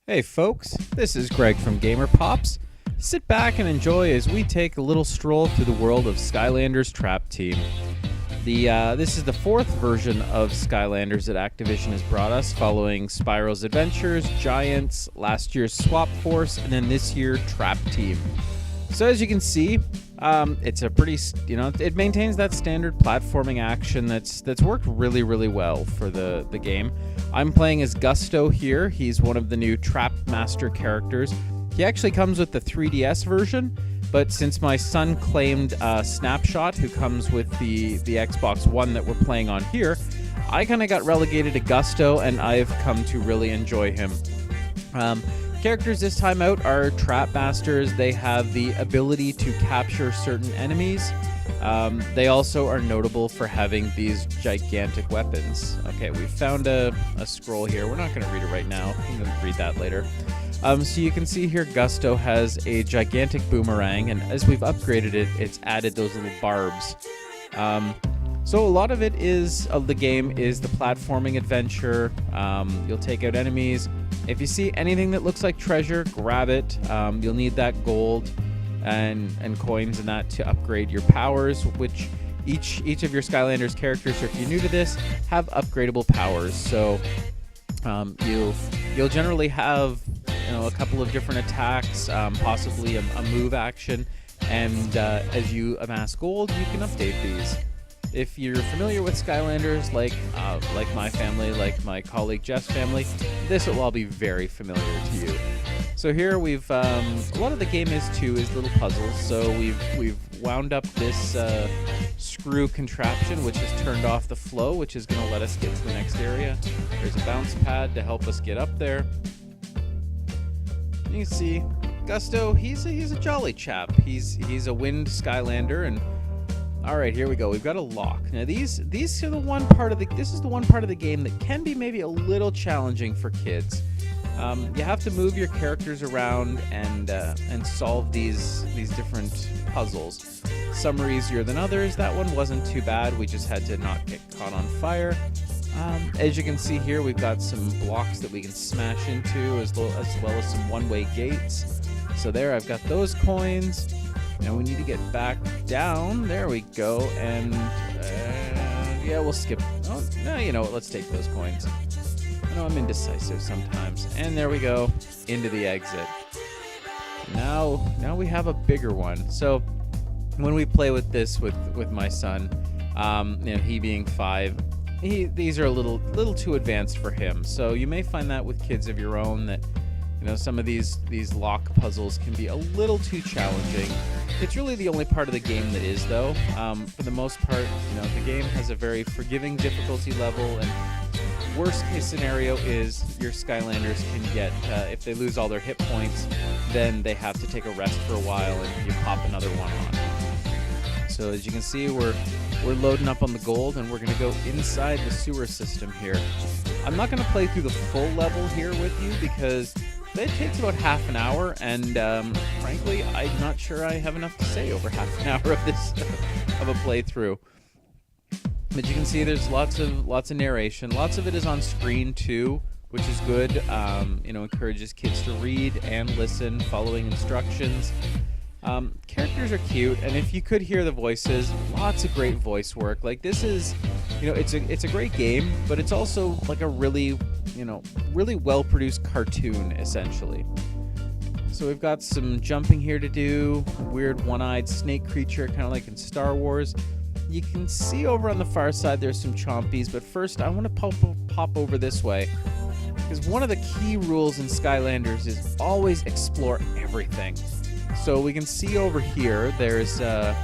Hey folks, this is Greg from GamerPops. Sit back and enjoy as we take a little stroll through the world of Skylanders Trap Team. This is the fourth version of Skylanders that Activision has brought us, following Spiral's Adventures, Giants, last year's Swap Force, and then this year Trap Team. So as you can see, it's a pretty, it maintains that standard platforming action that's worked really, really well for the game. I'm playing as Gusto here. He's one of the new Trap Master characters. He actually comes with the 3DS version, but since my son claimed Snapshot, who comes with the Xbox One that we're playing on here, I kind of got relegated to Gusto, and I've come to really enjoy him. Characters this time out are Trap Masters. They have the ability to capture certain enemies. They also are notable for having these gigantic weapons. Okay, we found a scroll here. We're not going to read it right now. I'm going to read that later. So you can see here Gusto has a gigantic boomerang, and as we've upgraded it, it's added those little barbs. So a lot of it the game is the platforming adventure. You'll take out enemies. If you see anything that looks like treasure, grab it. You'll need that gold and coins and that to upgrade your powers, which each of your Skylanders characters, or if you're new to this, have upgradable powers. So you'll generally have a couple of different attacks, possibly a move action, and as you amass gold, you can update these. If you're familiar with Skylanders, like my family, like my colleague Jeff's family, this will all be very familiar to you. So here we've a lot of the game is little puzzles. So we've wound up this screw contraption, which has turned off the flow, which is going to let us get to the next area. There's a bounce pad to help us get up there. You can see Gusto. He's a jolly chap. He's a wind Skylander, and all right, here we go. We've got a lock. Now these are the one part of this is the one part of the game that can be maybe a little challenging for kids. You have to move your characters around and solve these different puzzles. Some are easier than others. That one wasn't too bad. We just had to not get caught on fire. As you can see here, we've got some blocks that we can smash into, as well as some one-way gates. So there, I've got those coins. Now we need to get back down. There we go. And yeah, we'll skip. Oh, no, you know what? Let's take those coins. I know I'm indecisive sometimes. And there we go, into the exit. Now we have a bigger one. So when we play with this with my son, he being 5, these are a little too advanced for him. So you may find that with kids of your own that some of these lock puzzles can be a little too challenging. It's really the only part of the game that is, though. For the most part, the game has a very forgiving difficulty level, and worst case scenario is your Skylanders can get, if they lose all their hit points, then they have to take a rest for a while, and you pop another one on. So as you can see, we're loading up on the gold, and we're going to go inside the sewer system here. I'm not going to play through the full level here with you because it takes about half an hour, and frankly, I'm not sure I have enough to say over half an hour of this of a playthrough. But you can see there's lots of narration. Lots of it is on screen too, which is good. Encourages kids to read and listen, following instructions. Characters are cute, and if you could hear the voices, lots of great voice work. Like, this is, it's a great game, but it's also like a really well-produced cartoon, essentially. So we've got some jumping here to do. Weird one-eyed snake creature, kind of like in Star Wars. You can see over on the far side there's some chompies, but first I want to pop over this way, because one of the key rules in Skylanders is always explore everything. So we can see over here there's a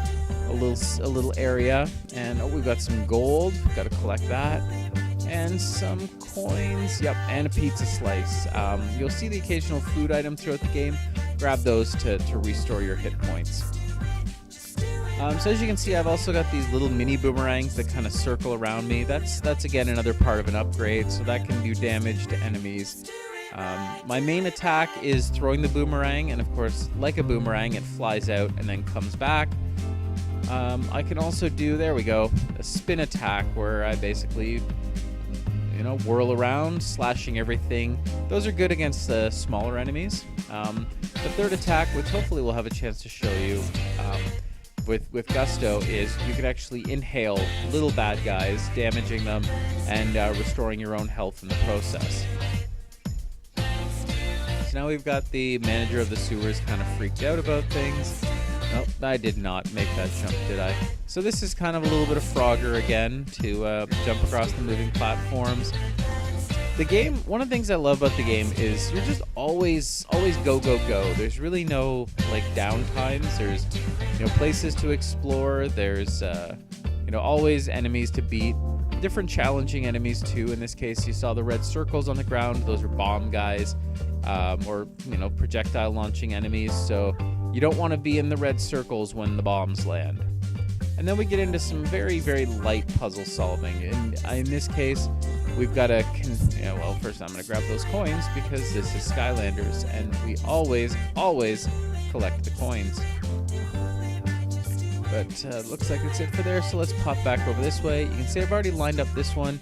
little area, and we've got some gold. Got to collect that. And some coins, yep, and a pizza slice. You'll see the occasional food item throughout the game. Grab those to restore your hit points. So as you can see, I've also got these little mini boomerangs that kind of circle around me. That's again another part of an upgrade, so that can do damage to enemies. My main attack is throwing the boomerang, and of course, like a boomerang, it flies out and then comes back. I can also do, there we go, a spin attack, where I basically whirl around, slashing everything. Those are good against the smaller enemies. The third attack, which hopefully we'll have a chance to show you with Gusto, is you can actually inhale little bad guys, damaging them and restoring your own health in the process. So now we've got the manager of the sewers kind of freaked out about things. Nope, I did not make that jump, did I? So this is kind of a little bit of Frogger again to jump across the moving platforms. The game, one of the things I love about the game is you're just always go, go, go. There's really no like downtimes. There's places to explore. There's always enemies to beat. Different challenging enemies too. In this case, you saw the red circles on the ground. Those are bomb guys, or projectile launching enemies. So you don't want to be in the red circles when the bombs land. And then we get into some very, very light puzzle solving. And in this case, we've got to, first I'm going to grab those coins because this is Skylanders, and we always collect the coins. But looks like it's it for there, so let's pop back over this way. You can see I've already lined up this one.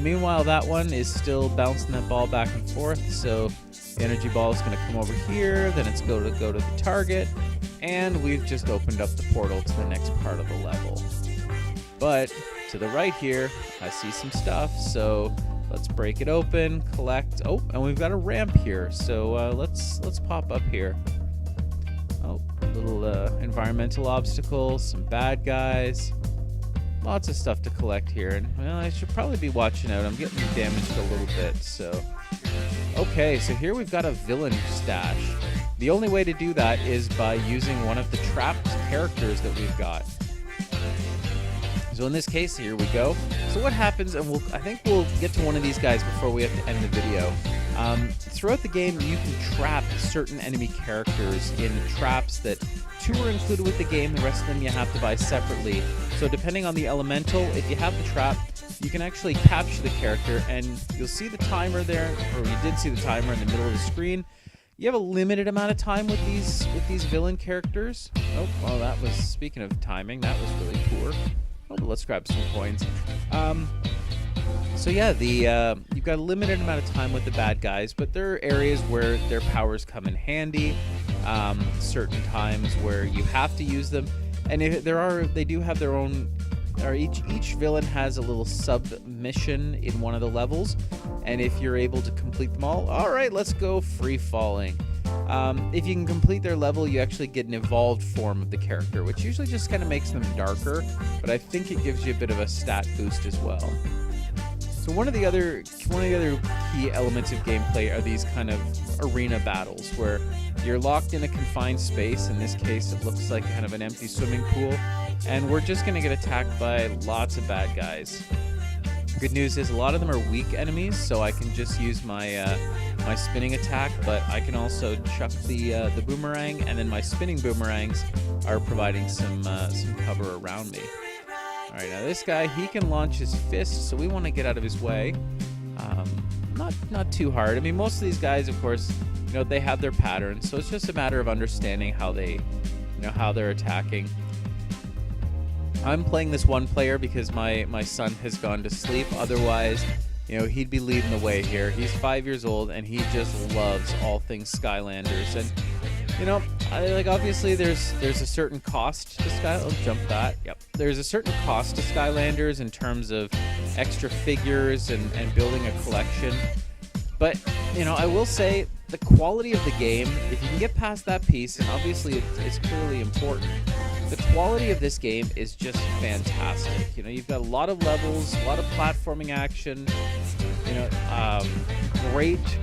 Meanwhile, that one is still bouncing that ball back and forth, so the energy ball is going to come over here, then it's going to go to the target, and we've just opened up the portal to the next part of the level. But to the right here, I see some stuff, so let's break it open, collect. Oh, and we've got a ramp here, so let's pop up here. Oh, little environmental obstacles, some bad guys, lots of stuff to collect here. And well, I should probably be watching out. I'm getting damaged a little bit, so. Okay, so here we've got a villain stash. The only way to do that is by using one of the trapped characters that we've got. So in this case, here we go. So what happens, and I think we'll get to one of these guys before we have to end the video. Throughout the game, you can trap certain enemy characters in traps that 2 are included with the game. The rest of them you have to buy separately. So depending on the elemental, if you have the trap, you can actually capture the character, and you'll see the timer there, or you did see the timer in the middle of the screen. You have a limited amount of time with these villain characters. Oh, well, that was, speaking of timing, that was really poor. Oh, but let's grab some coins. So yeah, you've got a limited amount of time with the bad guys, but there are areas where their powers come in handy. Certain times where you have to use them, and if they do have their own. Or each villain has a little sub-mission in one of the levels, and if you're able to complete them all right, let's go free-falling. If you can complete their level, you actually get an evolved form of the character, which usually just kind of makes them darker, but I think it gives you a bit of a stat boost as well. So one of the other key elements of gameplay are these kind of arena battles, where you're locked in a confined space. In this case, it looks like kind of an empty swimming pool, and we're just going to get attacked by lots of bad guys. Good news is a lot of them are weak enemies, so I can just use my my spinning attack, but I can also chuck the boomerang, and then my spinning boomerangs are providing some cover around me. All right, now this guy, he can launch his fist, so we want to get out of his way. Not too hard. I mean, most of these guys, of course, they have their patterns, so it's just a matter of understanding how they're attacking. I'm playing this one player because my son has gone to sleep. Otherwise, he'd be leading the way here. He's 5 years old, and he just loves all things Skylanders. And obviously there's a certain cost to jump that. Yep. There's a certain cost to Skylanders in terms of extra figures and building a collection. But, I will say the quality of the game, if you can get past that piece, and obviously it's clearly important, the quality of this game is just fantastic. You've got a lot of levels, a lot of platforming action,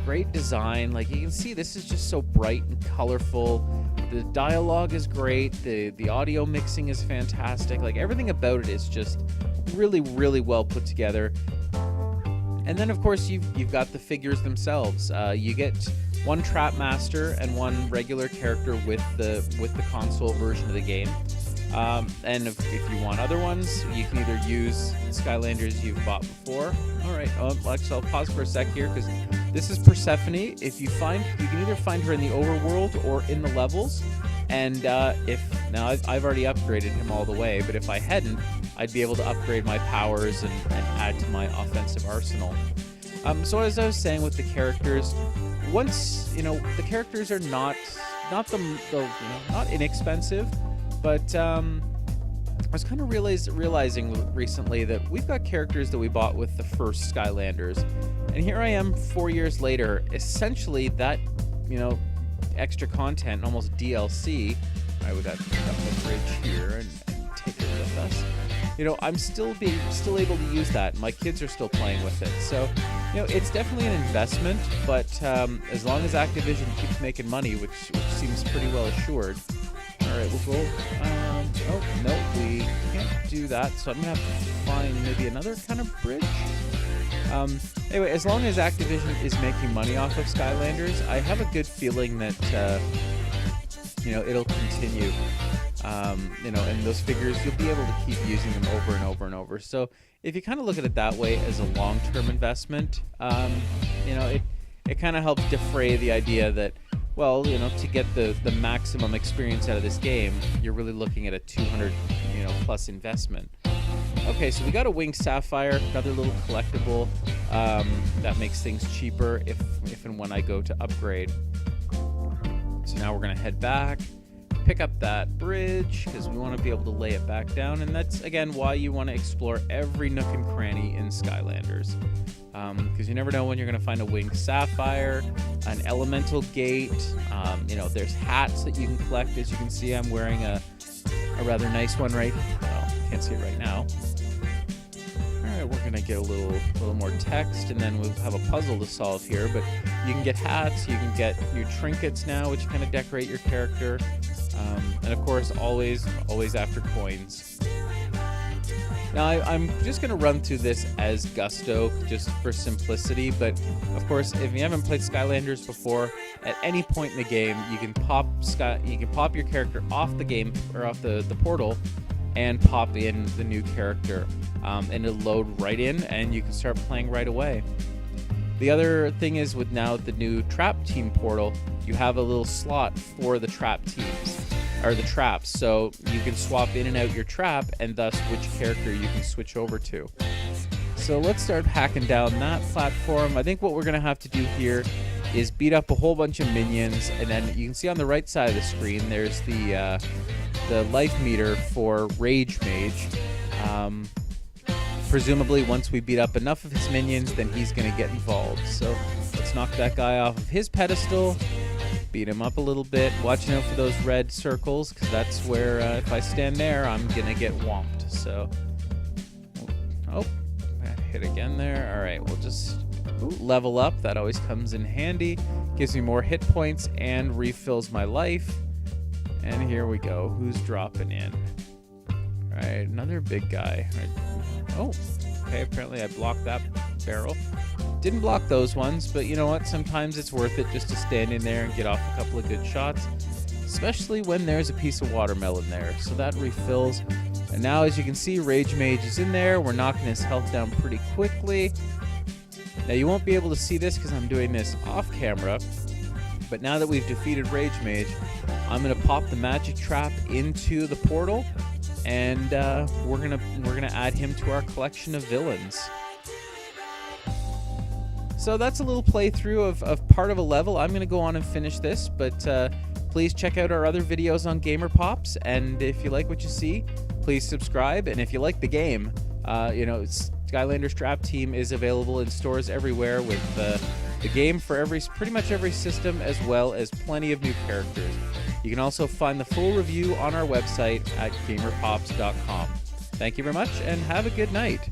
great design. Like, you can see, this is just so bright and colorful. The dialogue is great. The audio mixing is fantastic. Like, everything about it is just really, really well put together. And then, of course, you've got the figures themselves. You get one Trap Master and one regular character with the console version of the game. And if you want other ones, you can either use Skylanders you've bought before. All right, actually, I'll pause for a sec here because this is Persephone. If you can either find her in the overworld or in the levels. And I've already upgraded him all the way, but if I hadn't, I'd be able to upgrade my powers and add to my offensive arsenal. So as I was saying with the characters, once the characters are not not inexpensive, but I was kind of realizing recently that we've got characters that we bought with the first Skylanders, and here I am 4 years later, essentially that extra content, almost DLC. I would have to pick up the bridge here and take it with us. I'm still able to use that. My kids are still playing with it, so it's definitely an investment. But as long as Activision keeps making money, which seems pretty well assured. All right, we'll go. Oh no, we can't do that. So I'm gonna have to find maybe another kind of bridge. Anyway, as long as Activision is making money off of Skylanders, I have a good feeling that it'll continue. And those figures, you'll be able to keep using them over and over and over. So if you kind of look at it that way as a long-term investment, it kind of helps defray the idea that, well, to get the maximum experience out of this game, you're really looking at a 200 plus investment. Okay, so we got a winged sapphire, another little collectible that makes things cheaper if and when I go to upgrade. So now we're gonna head back, pick up that bridge because we want to be able to lay it back down, and that's again why you want to explore every nook and cranny in Skylanders, because you never know when you're going to find a winged sapphire, an elemental gate. There's hats that you can collect. As you can see, I'm wearing a rather nice one right. Well, can't see it right now. All right, we're gonna get a little more text, and then we'll have a puzzle to solve here. But you can get hats, you can get new trinkets now, which kind of decorate your character. And of course, always after coins. Now, I'm just going to run through this as Gusto, just for simplicity. But of course, if you haven't played Skylanders before, at any point in the game, you can pop your character off the game or off the portal, and pop in the new character, and it'll load right in, and you can start playing right away. The other thing is, with now the new Trap Team portal, you have a little slot for the trap teams, or the traps, so you can swap in and out your trap, and thus which character you can switch over to. So let's start hacking down that platform. I think what we're going to have to do here is beat up a whole bunch of minions, and then you can see on the right side of the screen there's the life meter for Rage Mage. Presumably, once we beat up enough of his minions, then he's going to get involved. So let's knock that guy off of his pedestal, beat him up a little bit, watching out for those red circles, because that's where, if I stand there, I'm going to get whomped. So, hit again there. All right, we'll just level up. That always comes in handy. Gives me more hit points and refills my life. And here we go. Who's dropping in? All right, another big guy. All right. Oh, okay, apparently I blocked that barrel. Didn't block those ones, but you know what? Sometimes it's worth it just to stand in there and get off a couple of good shots, especially when there's a piece of watermelon there. So that refills. And now, as you can see, Rage Mage is in there. We're knocking his health down pretty quickly. Now, you won't be able to see this because I'm doing this off camera, but now that we've defeated Rage Mage, I'm going to pop the magic trap into the portal, and we're gonna add him to our collection of villains. So that's a little playthrough of part of a level. I'm gonna go on and finish this, but please check out our other videos on GamerPops, and if you like what you see, please subscribe. And if you like the game, Skylanders Trap Team is available in stores everywhere with the game for pretty much every system, as well as plenty of new characters. You can also find the full review on our website at GamerPops.com. Thank you very much, and have a good night.